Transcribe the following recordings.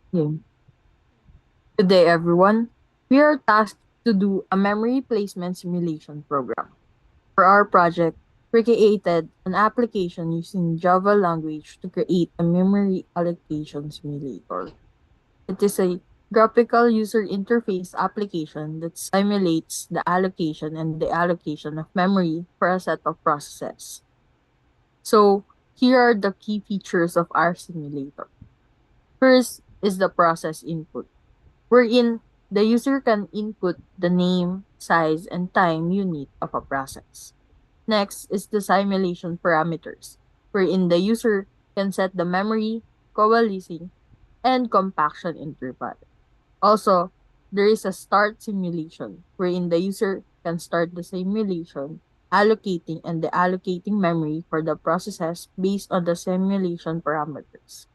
Okay. Good day, everyone. We are tasked to do a memory placement simulation program. For our project, we created an application using Java language to create a memory allocation simulator. It is a graphical user interface application that simulates the allocation and the allocation of memory for a set of processes. So, here are the key features of our simulator. First is the process input, wherein the user can input the name, size, and time unit of a process. Next is the simulation parameters, wherein the user can set the memory, coalescing, and compaction interval. Also, there is a start simulation, wherein the user can start the simulation, allocating and deallocating memory for the processes based on the simulation parameters.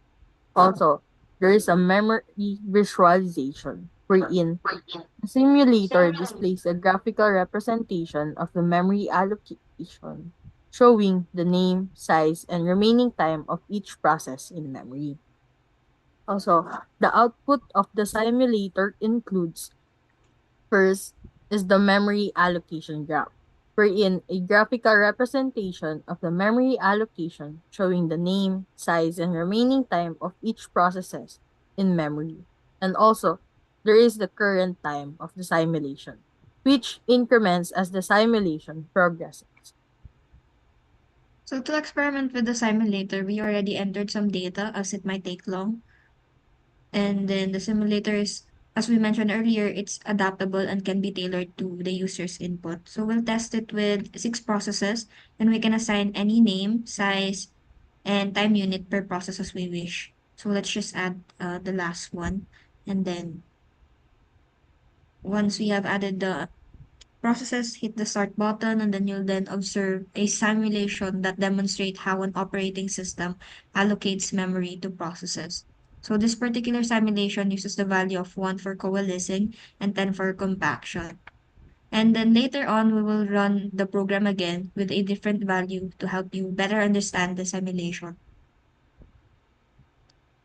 Also, there is a memory visualization, wherein the simulator displays a graphical representation of the memory allocation, showing the name, size, and remaining time of each process in memory. Also, the output of the simulator includes first is the memory allocation graph, wherein a graphical representation of the memory allocation showing the name, size, and remaining time of each processes in memory. And also, there is the current time of the simulation, which increments as the simulation progresses. So to experiment with the simulator, we already entered some data as it might take long. And then the simulator is, as we mentioned earlier, it's adaptable and can be tailored to the user's input. So we'll test it with 6 processes, and we can assign any name, size, and time unit per process as we wish. So let's just add the last one. And then once we have added the processes, hit the start button, and then you'll then observe a simulation that demonstrates how an operating system allocates memory to processes. So this particular simulation uses the value of 1 for coalescing and 10 for compaction. And then later on, we will run the program again with a different value to help you better understand the simulation.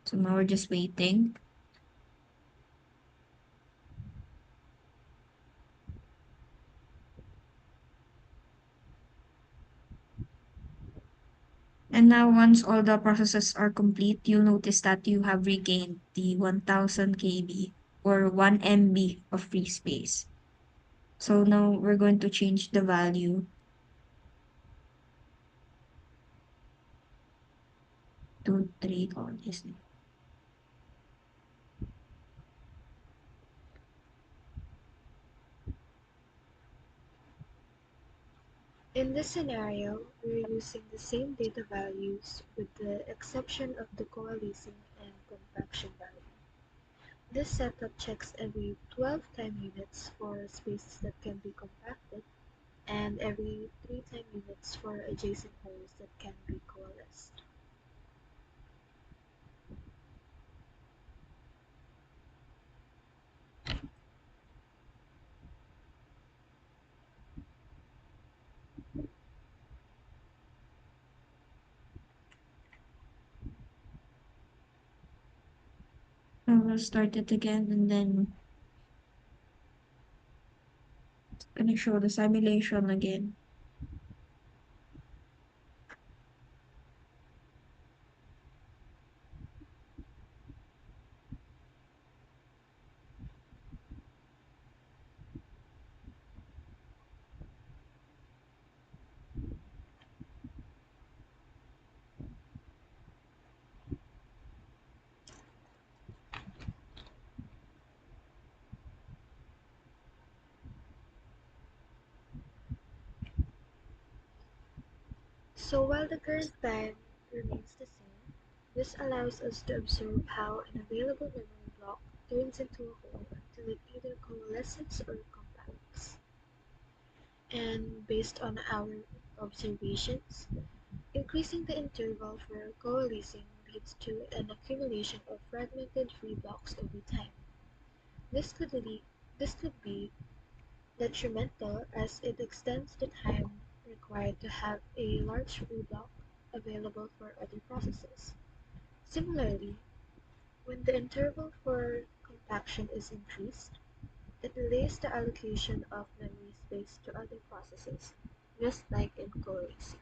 So now we're just waiting. And now once all the processes are complete, you'll notice that you have regained the 1000 KB or 1 MB of free space. So now we're going to change the value to 3 on this. In this scenario, we're using the same data values with the exception of the coalescing and compaction value. This setup checks every 12 time units for spaces that can be compacted and every 3 time units for adjacent holes that can be coalesced. So we'll start it again and then it's gonna show the simulation again. So while the current time remains the same, this allows us to observe how an available memory block turns into a hole until it either coalesces or compacts. And based on our observations, increasing the interval for coalescing leads to an accumulation of fragmented free blocks over time. This could lead, this could be detrimental as it extends the time required to have a large free block available for other processes. Similarly, When the interval for compaction is increased, it delays the allocation of memory space to other processes, just like in co-erasing.